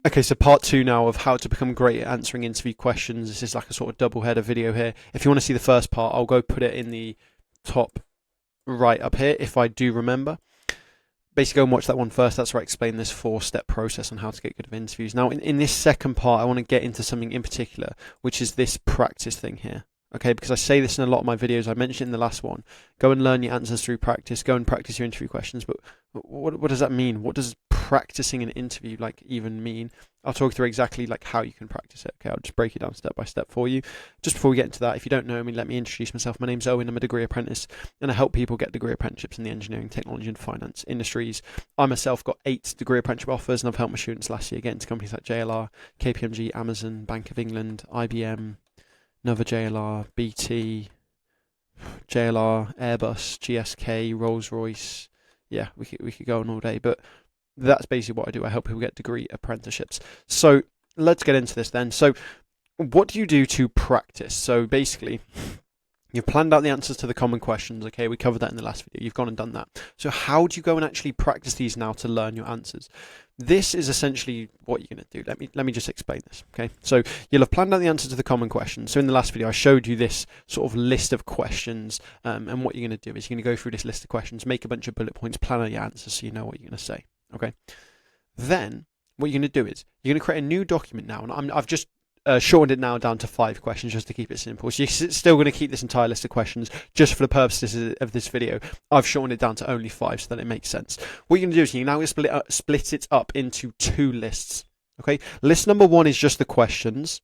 Okay, so part two now of how to become great at answering interview questions. This is like a sort of double header video here. If you want to see the first part, I'll go put it in the top right up here if I do remember. Basically, go and watch that one first. That's where I explain this 4-step process on how to get good at interviews. Now, in this second part, I want to get into something in particular, which is this practice thing here. Okay, because I say this in a lot of my videos. I mentioned it in the last one. Go and learn your answers through practice. Go and practice your interview questions. But what does that mean? What does practicing an interview like even mean? I'll talk through exactly like how you can practice it. Okay, I'll just break it down step by step for you. Just before we get into that, if you don't know me, let me introduce myself. My name's Owen. I'm a degree apprentice, and I help people get degree apprenticeships in the engineering, technology, and finance industries. I myself got 8 degree apprenticeship offers, and I've helped my students last year get into companies like JLR, KPMG, Amazon, Bank of England, IBM, another JLR, BT, JLR, Airbus, GSK, Rolls-Royce. Yeah, we could go on all day, but that's basically what I do. I help people get degree apprenticeships. So let's get into this then. So what do you do to practice? So basically, you've planned out the answers to the common questions. Okay, we covered that in the last video. You've gone and done that. So how do you go and actually practice these now to learn your answers? This is essentially what you're going to do. Let me just explain this. Okay, so you'll have planned out the answers to the common questions. So in the last video, I showed you this sort of list of questions, and what you're going to do is you're going to go through this list of questions, make a bunch of bullet points, plan out your answers so you know what you're going to say. Okay, then what you're going to do is you're going to create a new document now, and I've just shortened it now down to 5 questions just to keep it simple. So you're still going to keep this entire list of questions just for the purposes of this video. I've shortened it down to only 5 so that it makes sense. What you're going to do is you're now going to split it up into 2 lists. Okay, list number 1 is just the questions,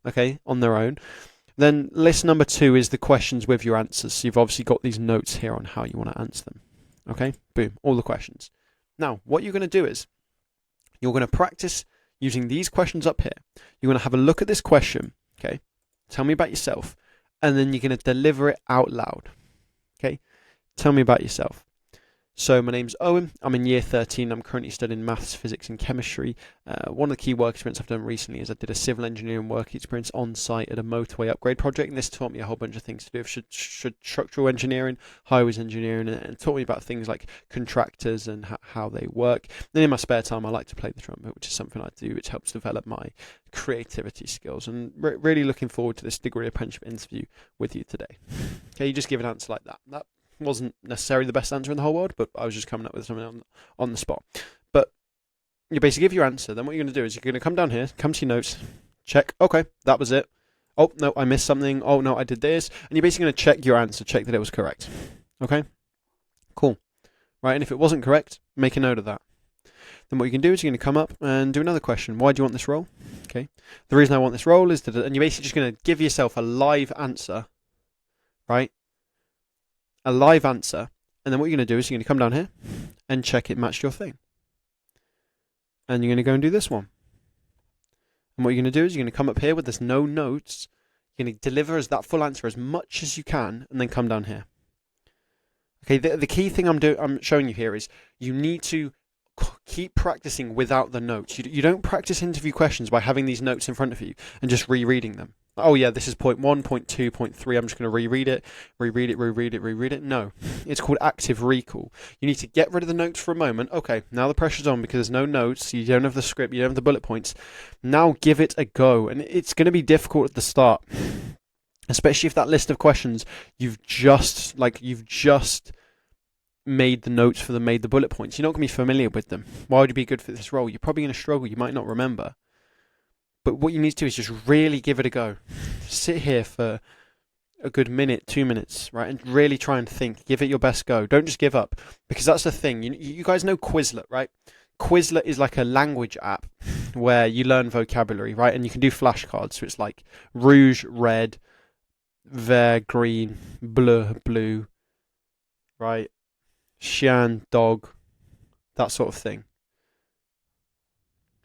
okay, on their own. Then list number 2 is the questions with your answers. So you've obviously got these notes here on how you want to answer them. Okay, boom, all the questions. Now, what you're going to do is you're going to practice using these questions up here. You're going to have a look at this question, okay? Tell me about yourself, and then you're going to deliver it out loud, okay? Tell me about yourself. So my name's Owen. I'm in year 13. I'm currently studying maths, physics, and chemistry. One of the key work experience I've done recently is I did a civil engineering work experience on site at a motorway upgrade project, and this taught me a whole bunch of things to do with structural engineering, highways engineering, and taught me about things like contractors and how they work. Then in my spare time, I like to play the trumpet, which is something I do, which helps develop my creativity skills. And really looking forward to this degree apprenticeship interview with you today. Okay, you just give an answer like that. That wasn't necessarily the best answer in the whole world, but I was just coming up with something on the spot. But you basically give your answer. Then what you're going to do is you're going to come down here, come to your notes, check. Okay, that was it. Oh no, I missed something. Oh no, I did this. And you're basically going to check your answer, check that it was correct. Okay, cool. Right, and if it wasn't correct, make a note of that. Then what you can do is you're going to come up and do another question. Why do you want this role? Okay, the reason I want this role is that, and you're basically just going to give yourself a live answer, right? A live answer, and then what you're going to do is you're going to come down here and check it matched your thing. And you're going to go and do this one. And what you're going to do is you're going to come up here with this no notes. You're going to deliver as that full answer as much as you can, and then come down here. Okay, the key thing I'm showing you here is you need to keep practicing without the notes. You don't practice interview questions by having these notes in front of you and just rereading them. Oh yeah, this is point 1, point 2, point 3. I'm just going to reread it. No, it's called active recall. You need to get rid of the notes for a moment. Okay, now the pressure's on because there's no notes. You don't have the script. You don't have the bullet points. Now give it a go. And it's going to be difficult at the start, especially if that list of questions you've just made the notes for them, made the bullet points. You're not going to be familiar with them. Why would you be good for this role? You're probably going to struggle. You might not remember. But what you need to do is just really give it a go. Sit here for a good minute, 2 minutes, right? And really try and think. Give it your best go. Don't just give up. Because that's the thing. You guys know Quizlet, right? Quizlet is like a language app where you learn vocabulary, right? And you can do flashcards. So it's like rouge, red, vert, green, blue, right? Chien, dog, that sort of thing.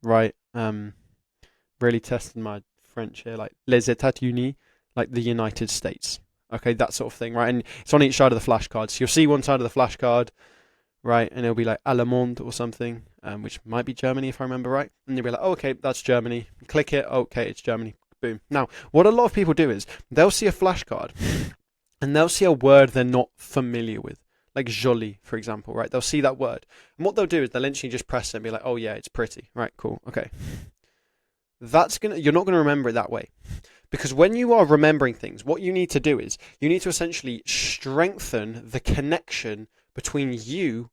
Right? Really testing my French here, like les États-Unis, like the United States. Okay, that sort of thing, right? And it's on each side of the flashcard. So you'll see one side of the flashcard, right? And it'll be like Allemande or something, which might be Germany if I remember right. And you'll be like, oh, okay, that's Germany. Click it. Okay, it's Germany. Boom. Now, what a lot of people do is they'll see a flashcard and they'll see a word they're not familiar with. Like joli, for example, right? They'll see that word. And what they'll do is they'll literally just press it and be like, oh yeah, it's pretty. Right, cool, okay. you're not gonna remember it that way. Because when you are remembering things, what you need to do is you need to essentially strengthen the connection between you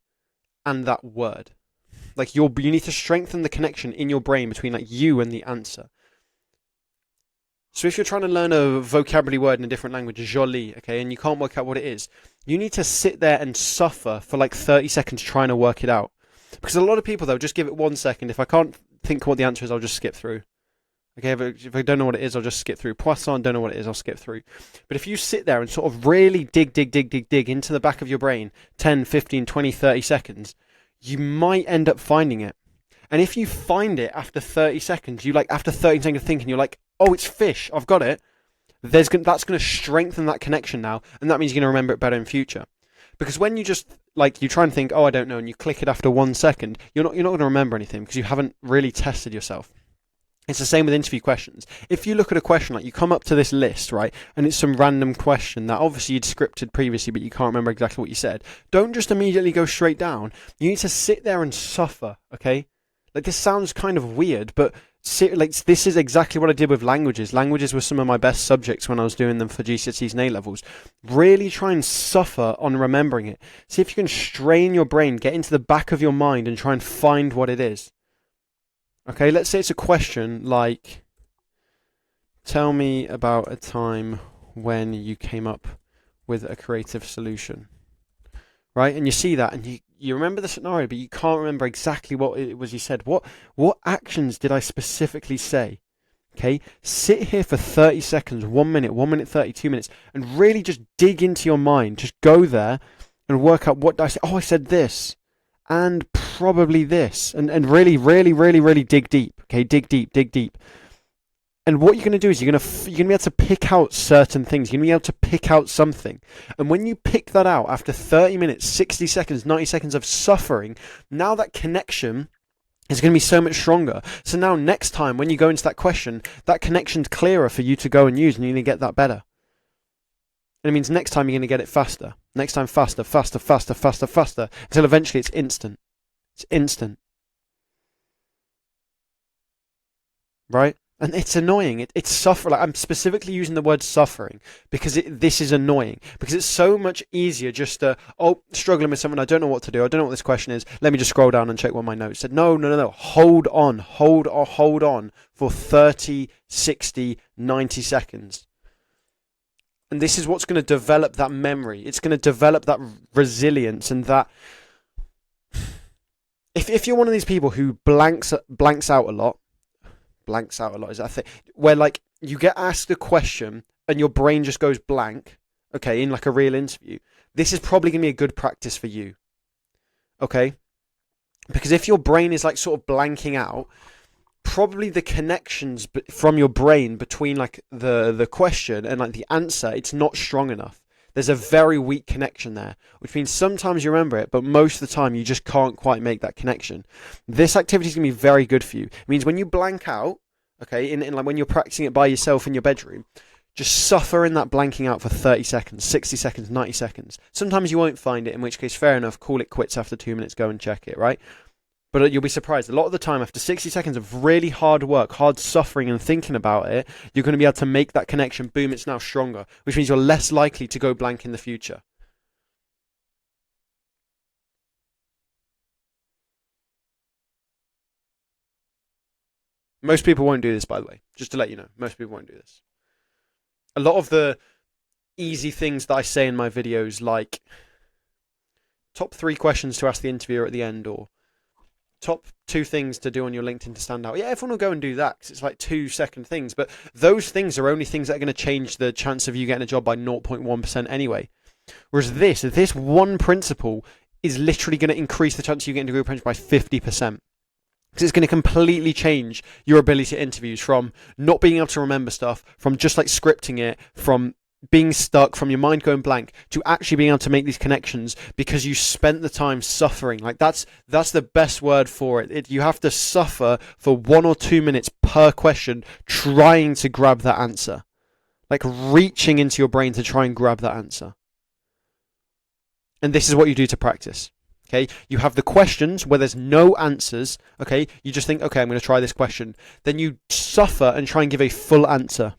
and that word. Like you need to strengthen the connection in your brain between like you and the answer. So if you're trying to learn a vocabulary word in a different language, joli, okay, and you can't work out what it is, you need to sit there and suffer for like 30 seconds trying to work it out. Because a lot of people, they'll just give it 1 second. If I can't think what the answer is, I'll just skip through. Okay, if I don't know what it is, I'll just skip through. Poisson, don't know what it is, I'll skip through. But if you sit there and sort of really dig into the back of your brain, 10, 15, 20, 30 seconds, you might end up finding it. And if you find it after 30 seconds, after 30 seconds of thinking, you're like, oh, it's fish, I've got it. That's going to strengthen that connection now, and that means you're going to remember it better in future. Because when you just, you try and think, oh, I don't know, and you click it after 1 second, you're not going to remember anything because you haven't really tested yourself. It's the same with interview questions. If you look at a question, like you come up to this list, right, and it's some random question that obviously you'd scripted previously, but you can't remember exactly what you said, don't just immediately go straight down. You need to sit there and suffer, okay? Like, this sounds kind of weird, but this is exactly what I did with languages. Languages were some of my best subjects when I was doing them for GCSEs and A-levels. Really try and suffer on remembering it. See if you can strain your brain, get into the back of your mind and try and find what it is. Okay, let's say it's a question like, tell me about a time when you came up with a creative solution. Right? And you see that and you remember the scenario, but you can't remember exactly what it was you said. What actions did I specifically say? Okay, sit here for 30 seconds, 1 minute, 1 minute 30, 2 minutes, and really just dig into your mind. Just go there and work out what did I say. Oh, I said this. And probably this, and really dig deep. Okay, dig deep. And what you're going to do is you're going to be able to pick out certain things. You're going to be able to pick out something. And when you pick that out after 30 minutes, 60 seconds, 90 seconds of suffering, now that connection is going to be so much stronger. So now next time when you go into that question, that connection's clearer for you to go and use, and you're going to get that better. And it means next time you're going to get it faster. Next time faster, until eventually it's instant. It's instant. Right? And it's annoying. It's suffering. I'm specifically using the word suffering because this is annoying. Because it's so much easier just to, struggling with something, I don't know what to do. I don't know what this question is. Let me just scroll down and check what my notes said. No. Hold on for 30, 60, 90 seconds. And this is what's going to develop that memory. It's going to develop that resilience and that. If you're one of these people who blanks out a lot, is that a thing? Where you get asked a question and your brain just goes blank, okay, in like a real interview, this is probably going to be a good practice for you, okay? Because if your brain is sort of blanking out, probably the connections from your brain between the question and the answer, it's not strong enough. There's a very weak connection there, which means sometimes you remember it, but most of the time you just can't quite make that connection. This activity is going to be very good for you. It means when you blank out, okay, in when you're practicing it by yourself in your bedroom, just suffer in that blanking out for 30 seconds, 60 seconds, 90 seconds. Sometimes you won't find it, in which case, fair enough, call it quits after 2 minutes, go and check it, right? But you'll be surprised. A lot of the time, after 60 seconds of really hard work, hard suffering and thinking about it, you're going to be able to make that connection. Boom, it's now stronger, which means you're less likely to go blank in the future. Most people won't do this, by the way. Just to let you know, most people won't do this. A lot of the easy things that I say in my videos, like top 3 questions to ask the interviewer at the end, or top 2 things to do on your LinkedIn to stand out. Yeah, everyone will go and do that because it's 2-second things. But those things are only things that are going to change the chance of you getting a job by 0.1% anyway. Whereas this one principle is literally going to increase the chance of you getting a group apprenticeship by 50%. Because it's going to completely change your ability to interviews, from not being able to remember stuff, from just scripting it, from being stuck, from your mind going blank, to actually being able to make these connections because you spent the time suffering. That's the best word for it. You have to suffer for 1 or 2 minutes per question trying to grab that answer. Reaching into your brain to try and grab that answer. And this is what you do to practice. Okay, you have the questions where there's no answers. Okay, you just think, okay, I'm going to try this question. Then you suffer and try and give a full answer.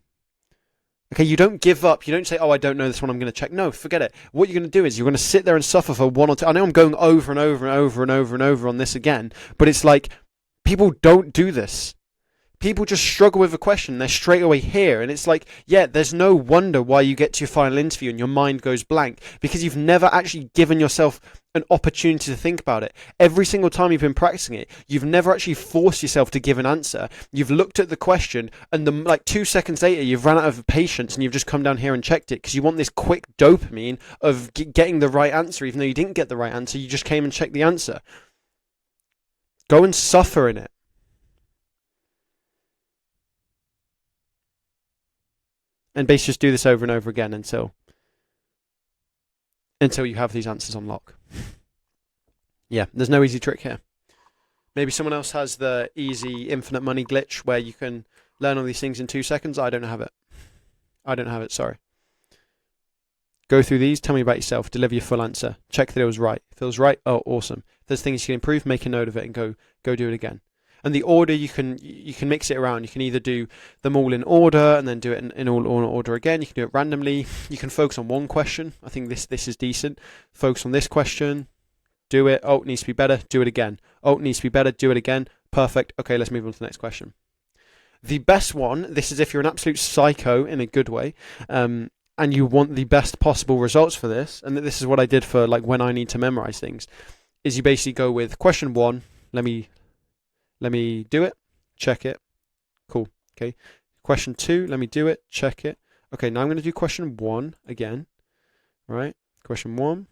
Okay, you don't give up. You don't say, oh, I don't know this one, I'm going to check. No, forget it. What you're going to do is you're going to sit there and suffer for 1 or 2. I know I'm going over and over and over and over and over on this again, but it's like people don't do this. People just struggle with a question. They're straight away here. And it's like, yeah, there's no wonder why you get to your final interview and your mind goes blank, because you've never actually given yourself an opportunity to think about it. Every single time you've been practicing it, you've never actually forced yourself to give an answer. You've looked at the question and like 2 seconds later, you've run out of patience and you've just come down here and checked it because you want this quick dopamine of getting the right answer. Even though you didn't get the right answer, you just came and checked the answer. Go and suffer in it. And basically just do this over and over again until you have these answers on lock. Yeah, there's no easy trick here. Maybe someone else has the easy infinite money glitch where you can learn all these things in 2 seconds. I don't have it. Sorry. Go through these, tell me about yourself, deliver your full answer, check that it was right. If it was right, oh, awesome. If there's things you can improve, make a note of it and go do it again. And the order, you can mix it around. You can either do them all in order and then do it in all order again. You can do it randomly. You can focus on one question. I think this is decent. Focus on this question. Do it. Oh, it needs to be better. Do it again. Oh, it needs to be better. Do it again. Perfect. Okay, let's move on to the next question. The best one, this is if you're an absolute psycho in a good way, and you want the best possible results for this, and this is what I did for like when I need to memorize things, is you basically go with question 1. Let me do it, check it, cool, okay. Question 2, let me do it, check it. Okay, now I'm going to do question 1 again, right? Question 1,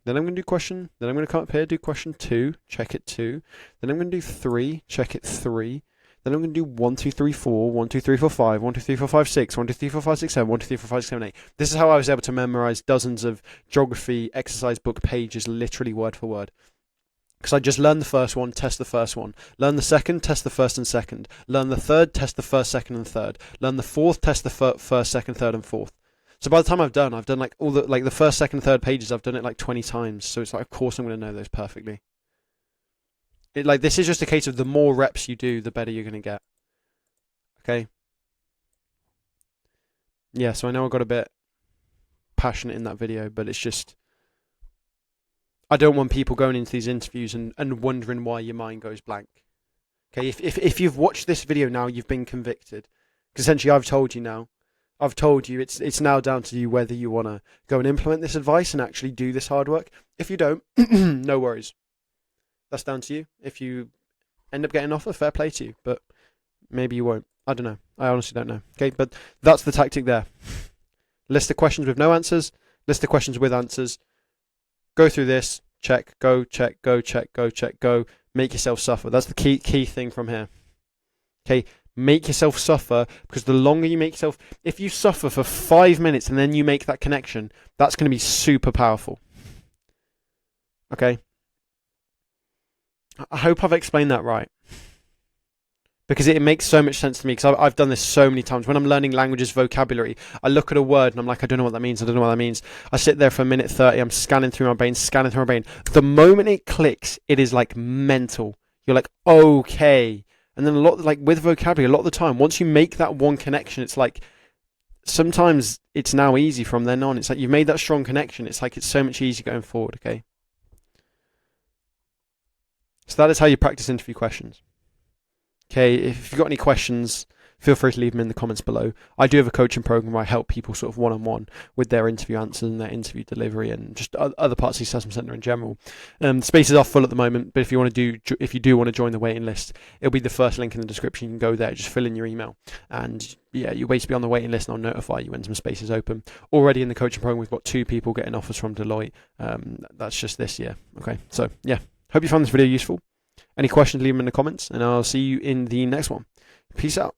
then I'm going to do then I'm going to come up here, do question 2, check it 2, then I'm going to do 3, check it 3, then I'm going to do 1, 2, 3, 4, 1, 2, 3, 4, 5, 1, 2, 3, 4, 5, 6, 1, 2, 3, 4, 5, 6, 7, 1, 2, 3, 4, 5, 6, 7, 8. This is how I was able to memorize dozens of geography exercise book pages, literally word for word. Because I just learned the first one, test the first one. Learn the second, test the first and second. Learn the third, test the first, second and third. Learn the fourth, test the first, second, third and fourth. So by the time I've done like all the first, second, third pages, I've done it like 20 times. So it's like, of course I'm going to know those perfectly. This is just a case of the more reps you do, the better you're going to get. Okay? Yeah, so I know I got a bit passionate in that video, but it's just, I don't want people going into these interviews and wondering why your mind goes blank. Okay, if you've watched this video now, you've been convicted. Because essentially I've told you now. I've told you it's now down to you whether you want to go and implement this advice and actually do this hard work. If you don't, no worries. That's down to you. If you end up getting an offer, fair play to you. But maybe you won't. I don't know. I honestly don't know. Okay, but that's the tactic there. List the questions with no answers. List the questions with answers. Go through this, check, go, check, go, check, go, check, go. Make yourself suffer. That's the key thing from here. Okay, make yourself suffer, because the longer you make yourself, if you suffer for 5 minutes and then you make that connection, that's going to be super powerful. Okay? I hope I've explained that right. Because it makes so much sense to me, because I've done this so many times. When I'm learning languages, vocabulary, I look at a word and I'm like, I don't know what that means, I don't know what that means. I sit there for a minute 30, I'm scanning through my brain. The moment it clicks, it is like mental. You're like, okay. And then with vocabulary, a lot of the time, once you make that one connection, it's like, sometimes it's now easy from then on. It's like you've made that strong connection. It's like it's so much easier going forward, okay? So that is how you practice interview questions. Okay, if you've got any questions, feel free to leave them in the comments below. I do have a coaching program where I help people sort of one-on-one with their interview answers and their interview delivery and just other parts of the assessment centre in general. Spaces are full at the moment, but if you do want to join the waiting list, it'll be the first link in the description. You can go there, just fill in your email, and yeah, you'll basically be on the waiting list, and I'll notify you when some spaces open. Already in the coaching program, we've got 2 people getting offers from Deloitte. That's just this year. Okay, so yeah, hope you found this video useful. Any questions, leave them in the comments, and I'll see you in the next one. Peace out.